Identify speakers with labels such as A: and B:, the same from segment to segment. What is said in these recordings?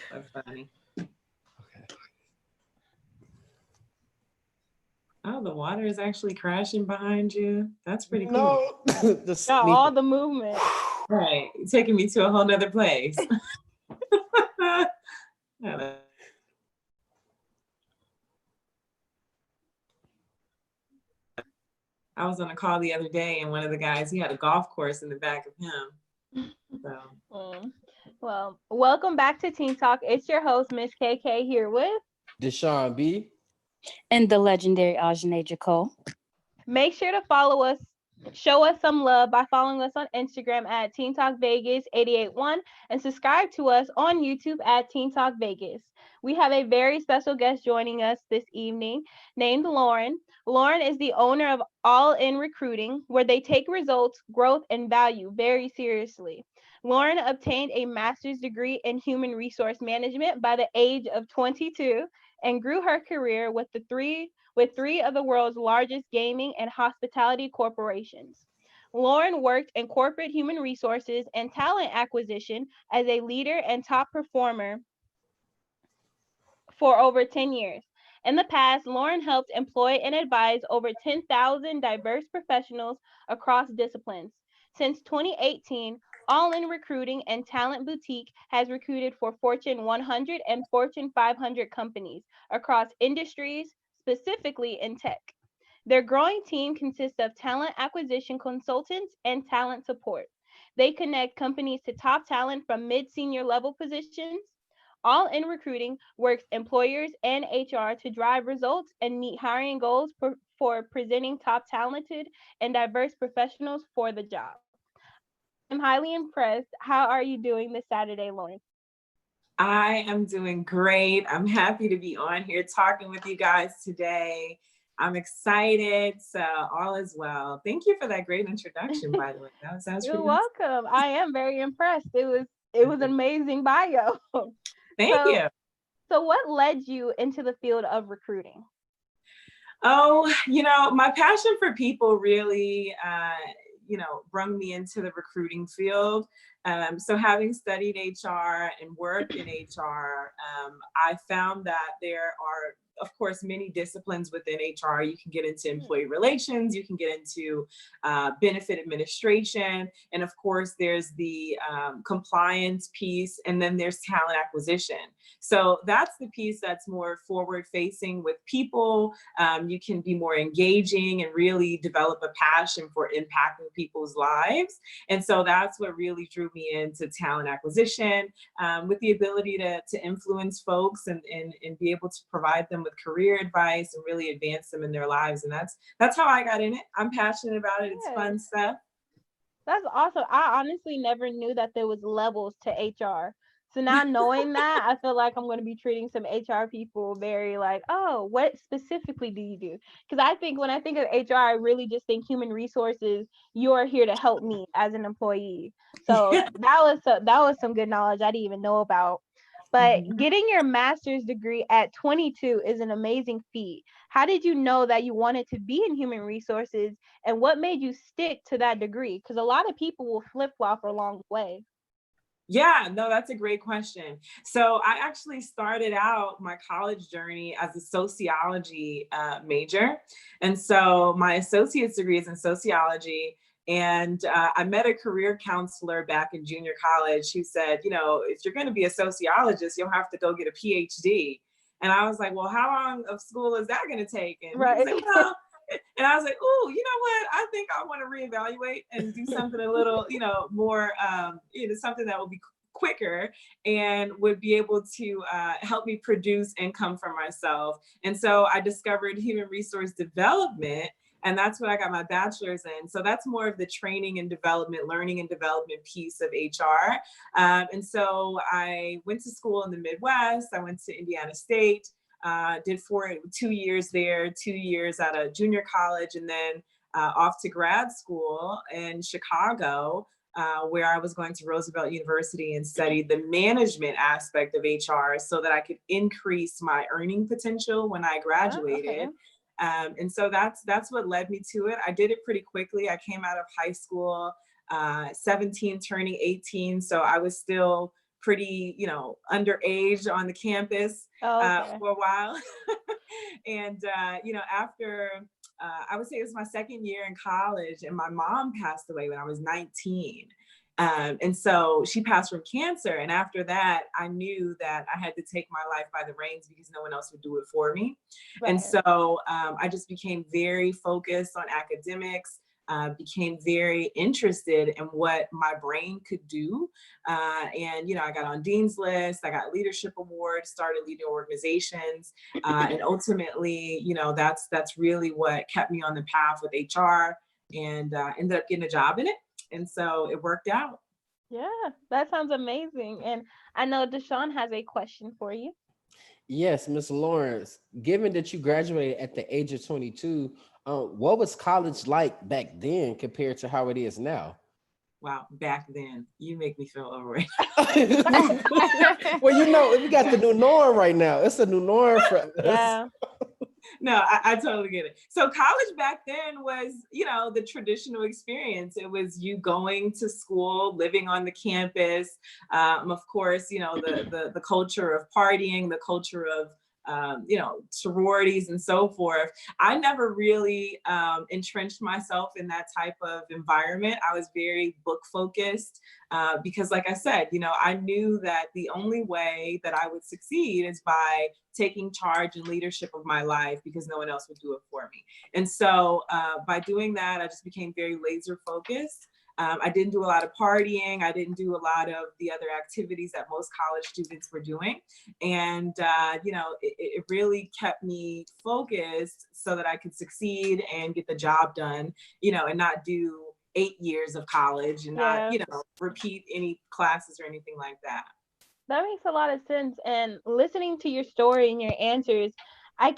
A: So funny.
B: Okay.
A: Oh, the water is actually crashing behind you. That's pretty cool.
B: No, the
C: Got
B: sneeze.
C: all the movement.
A: Right. Taking me to a whole nother place. Yeah, I was on a call the other day, and one of the guys, he had a golf course in the back of him. So,
C: Mm. Well, welcome back to Teen Talk. It's your host, Miss KK, here with.
B: Deshaun B.
D: And the legendary Ajane Jaco.
C: Make sure to follow us, show us some love by following us on Instagram at Teen Talk Vegas 881 and subscribe to us on YouTube at Teen Talk Vegas. We have a very special guest joining us this evening named Lauren. Lauren is the owner of All In Recruiting, where they take results, growth, and value very seriously. Lauren obtained a master's degree in human resource management by the age of 22 and grew her career with three of the world's largest gaming and hospitality corporations. Lauren worked in corporate human resources and talent acquisition as a leader and top performer for over 10 years. In the past, Lauren helped employ and advise over 10,000 diverse professionals across disciplines. Since 2018, All In Recruiting and Talent Boutique has recruited for Fortune 100 and Fortune 500 companies across industries, specifically in tech. Their growing team consists of talent acquisition consultants and talent support. They connect companies to top talent from mid senior level positions. All In Recruiting works employers and HR to drive results and meet hiring goals for presenting top talented and diverse professionals for the job. I am highly impressed. How are you doing this Saturday, Lauren?
A: I am doing great. I'm happy to be on here talking with you guys today. I'm excited. So, all is well. Thank you for that great introduction, by the way. That was
C: You're
A: pretty awesome.
C: welcome. I am very impressed. It was an amazing bio.
A: Thank
C: So
A: you.
C: so what led you into the field of recruiting?
A: Oh, my passion for people really, brung me into the recruiting field. So having studied HR and worked in HR, I found that there are, of course, many disciplines within HR. You can get into employee relations, you can get into benefit administration, and of course, there's the compliance piece, and then there's talent acquisition. So that's the piece that's more forward facing with people. You can be more engaging and really develop a passion for impacting people's lives. And so that's what really drew me into talent acquisition, with the ability to influence folks and be able to provide them with career advice and really advance them in their lives. And that's how I got in it. I'm passionate about it. It's
C: Yes,
A: fun stuff.
C: that's awesome. I honestly never knew that there was levels to HR. So now knowing that, I feel like I'm going to be treating some HR people very like, oh, what specifically do you do? Because I think when I think of HR, I really just think human resources. You're here to help me as an employee. So that was some good knowledge I didn't even know about. But
A: Mhm.
C: getting your master's degree at 22 is an amazing feat. How did you know that you wanted to be in human resources, and what made you stick to that degree? Because a lot of people will flip flop along the way.
A: Yeah, no, that's a great question. So I actually started out my college journey as a sociology major. And so my associate's degree is in sociology. And I met a career counselor back in junior college who said, if you're going to be a sociologist, you'll have to go get a PhD. And I was like, well, how long of school is that going to take? And he was
C: Right.
A: like, well, and I was like, oh, you know what? I think I want to reevaluate and do something a little, more, something that will be quicker and would be able to help me produce income for myself. And so I discovered human resource development. And that's what I got my bachelor's in. So that's more of the training and development, learning and development piece of HR. And so I went to school in the Midwest. I went to Indiana State, did 2 years there, 2 years out of junior college, and then off to grad school in Chicago, where I was going to Roosevelt University and study the management aspect of HR so that I could increase my earning potential when I
C: Oh, okay.
A: graduated. And so that's what led me to it. I did it pretty quickly. I came out of high school, 17, turning 18. So I was still pretty, underage on the campus
C: Okay.
A: for a while. And, after, I would say it was my second year in college, and my mom passed away when I was 19. And so she passed from cancer. And after that, I knew that I had to take my life by the reins because no one else would do it for me. And
C: Right.
A: so I just became very focused on academics, became very interested in what my brain could do. And I got on Dean's List, I got leadership awards, started leading organizations. And ultimately, that's really what kept me on the path with HR, and ended up getting a job in it. And so it worked out.
C: Yeah, that sounds amazing. And I know Deshaun has a question for you.
B: Yes, Miss Lawrence, given that you graduated at the age of 22, what was college like back then compared to how it is now?
A: Wow, back then, you make me feel overrated.
B: Well, we got the new norm right now. It's a new norm for us.
C: Yeah.
A: No, I totally get it. So college back then was, the traditional experience. It was you going to school, living on the campus. Of course, the culture of partying, the culture of sororities and so forth. I never really entrenched myself in that type of environment. I was very book focused because, like I said, I knew that the only way that I would succeed is by taking charge and leadership of my life, because no one else would do it for me. And so by doing that, I just became very laser focused. I didn't do a lot of partying. I didn't do a lot of the other activities that most college students were doing. And, it really kept me focused so that I could succeed and get the job done, and not do 8 years of college and not, repeat any classes or anything like that.
C: That makes a lot of sense. And listening to your story and your answers, I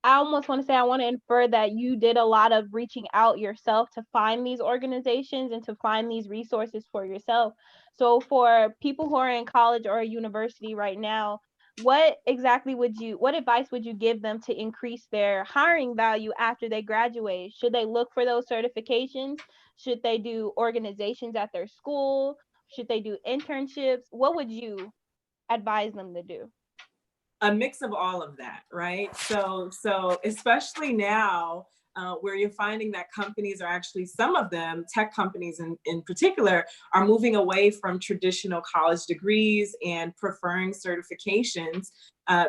C: almost want to say, I want to infer that you did a lot of reaching out yourself to find these organizations and to find these resources for yourself. So for people who are in college or a university right now, what advice would you give them to increase their hiring value after they graduate? Should they look for those certifications? Should they do organizations at their school? Should they do internships? What would you advise them to do?
A: A mix of all of that, right? So especially now, where you're finding that companies are actually, some of them, tech companies in particular, are moving away from traditional college degrees and preferring certifications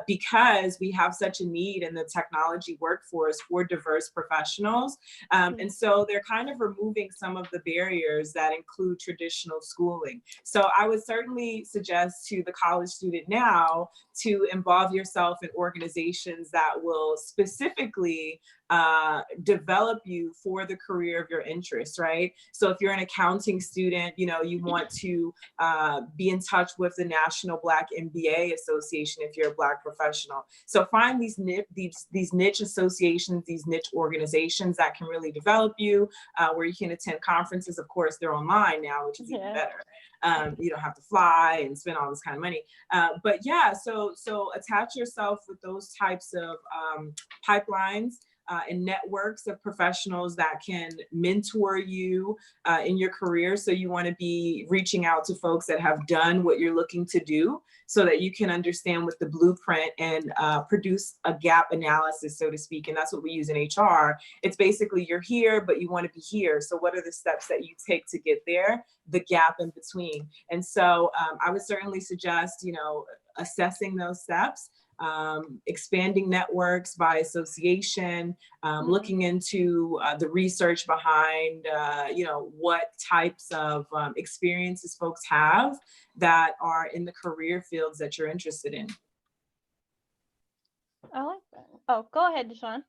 A: because we have such a need in the technology workforce for diverse professionals. And so they're kind of removing some of the barriers that include traditional schooling. So I would certainly suggest to the college student now to involve yourself in organizations that will specifically develop you for the career of your interests, right? So if you're an accounting student, you want to be in touch with the National Black MBA Association if you're a Black professional. So find these niche associations, these niche organizations that can really develop you, where you can attend conferences. Of course, they're online now, which is even better. You don't have to fly and spend all this kind of money. But yeah, so attach yourself with those types of pipelines and networks of professionals that can mentor you in your career. So you want to be reaching out to folks that have done what you're looking to do so that you can understand what the blueprint and produce a gap analysis, so to speak. And that's what we use in HR. It's basically, you're here, but you want to be here. So what are the steps that you take to get there? The gap in between. And so I would certainly suggest, assessing those steps. Expanding networks by association, looking into the research behind, what types of experiences folks have that are in the career fields that you're interested in.
C: I like that. Oh, go ahead, Deshaun.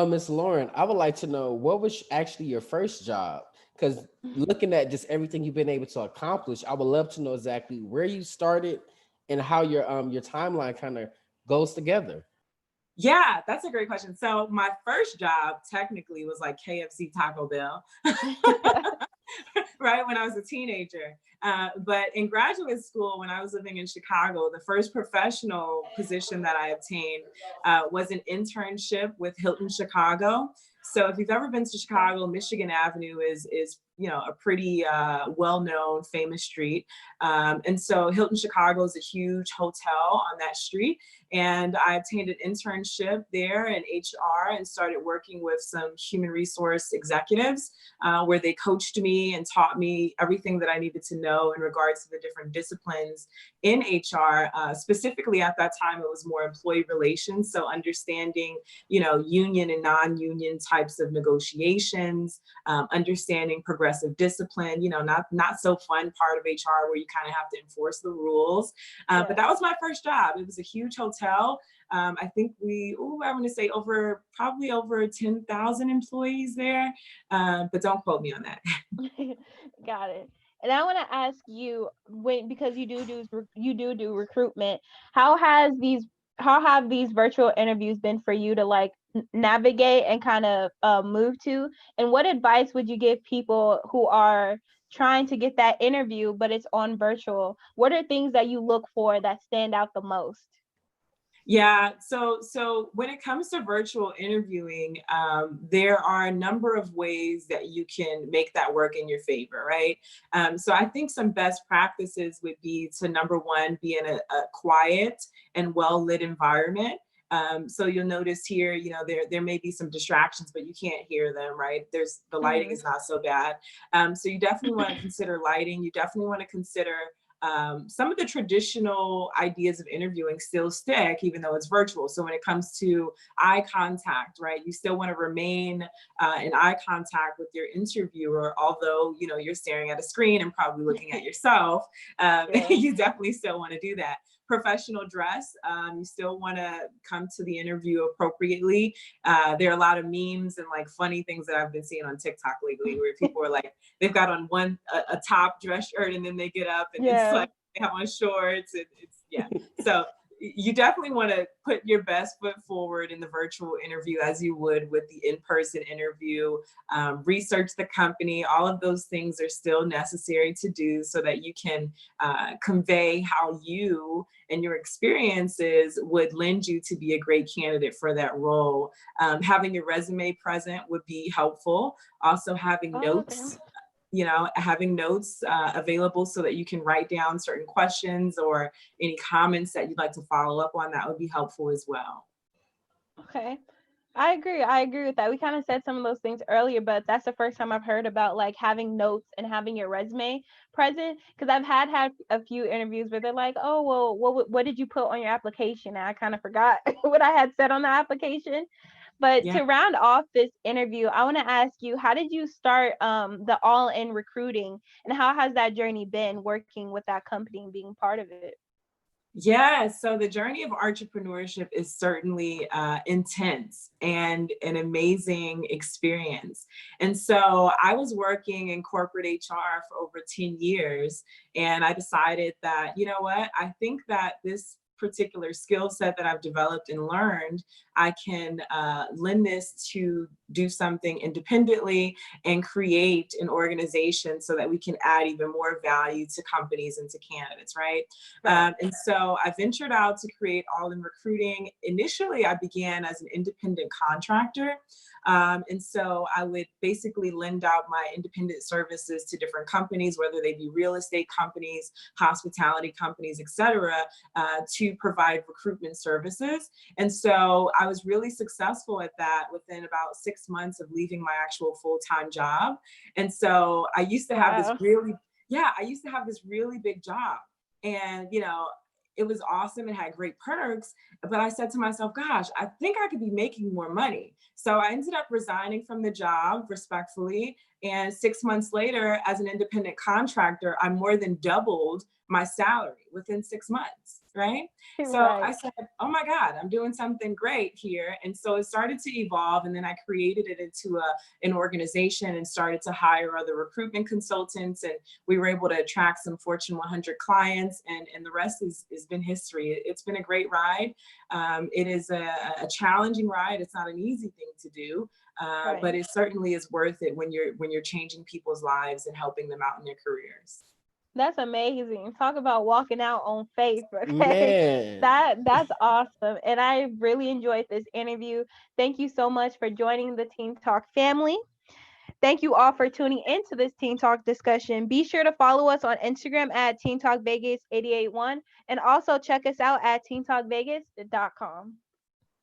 B: Ms. Lauren, I would like to know, what was actually your first job? Because looking at just everything you've been able to accomplish, I would love to know exactly where you started and how your timeline kind of goes together.
A: Yeah, that's a great question. So my first job technically was like KFC, Taco Bell. right, when I was a teenager. But in graduate school, when I was living in Chicago, the first professional position that I obtained was an internship with Hilton Chicago. So if you've ever been to Chicago, Michigan Avenue is a pretty well-known, famous street. And so Hilton Chicago is a huge hotel on that street. And I obtained an internship there in HR and started working with some human resource executives where they coached me and taught me everything that I needed to know in regards to the different disciplines in HR. Specifically at that time, it was more employee relations. So understanding, union and non-union types of negotiations, understanding progressive discipline, not so fun part of HR where you kind of have to enforce the rules. But that was my first job. It was a huge hotel. I think I want to say probably over 10,000 employees there, but don't quote me on that.
C: Got it. And I want to ask you, because you do recruitment, how have these virtual interviews been for you to like navigate and kind of move to? And what advice would you give people who are trying to get that interview, but it's on virtual? What are things that you look for that stand out the most?
A: Yeah, so when it comes to virtual interviewing, there are a number of ways that you can make that work in your favor, right? So I think some best practices would be to, number one, be in a quiet and well-lit environment. So you'll notice here, there may be some distractions, but you can't hear them, right? The lighting is not so bad. So you definitely want to consider lighting. You definitely want to consider some of the traditional ideas of interviewing still stick, even though it's virtual. So when it comes to eye contact, right, you still want to remain in eye contact with your interviewer, although, you're staring at a screen and probably looking at yourself. You definitely still want to do that. Professional dress, you still want to come to the interview appropriately. There are a lot of memes and like funny things that I've been seeing on TikTok lately where people are like, they've got on a top dress shirt and then they get up and it's like they have on shorts. So you definitely want to put your best foot forward in the virtual interview as you would with the in-person interview. Research the company. All of those things are still necessary to do so that you can convey how you and your experiences would lend you to be a great candidate for that role. Having your resume present would be helpful. Also having notes. Having notes available so that you can write down certain questions or any comments that you'd like to follow up on, that would be helpful as well.
C: Okay. I agree with that. We kind of said some of those things earlier, but that's the first time I've heard about like having notes and having your resume present. Because I've had a few interviews where they're like, oh, well, what did you put on your application? And I kind of forgot what I had said on the application. But to round off this interview, I want to ask you, how did you start the All In Recruiting, and how has that journey been working with that company and being part of it?
A: Yeah, so the journey of entrepreneurship is certainly intense and an amazing experience. And so I was working in corporate HR for over 10 years, and I decided that, I think that this particular skill set that I've developed and learned, I can lend this to do something independently and create an organization so that we can add even more value to companies and to candidates, right? And so I ventured out to create All In Recruiting. Initially, I began as an independent contractor. And so I would basically lend out my independent services to different companies, whether they be real estate companies, hospitality companies, et cetera, to provide recruitment services. And so I was really successful at that within about 6 months of leaving my actual full-time job. And so I used to have this really big job. And, it was awesome. It had great perks, but I said to myself, gosh, I think I could be making more money. So I ended up resigning from the job respectfully. And 6 months later, as an independent contractor, I more than doubled my salary within 6 months, right? So I said, oh my God, I'm doing something great here. And so it started to evolve, and then I created it into an organization and started to hire other recruitment consultants, and we were able to attract some Fortune 100 clients, and the rest has been history. It's been a great ride. It is a challenging ride. It's not an easy thing to do.
C: Right.
A: but it certainly is worth it when you're changing people's lives and helping them out in their careers.
C: That's amazing. Talk about walking out on faith. Okay.
B: Man.
C: That's awesome. And I really enjoyed this interview. Thank you so much for joining the Teen Talk family. Thank you all for tuning into this Teen Talk discussion. Be sure to follow us on Instagram at Teen Talk Vegas 881 and also check us out at teentalkvegas.com.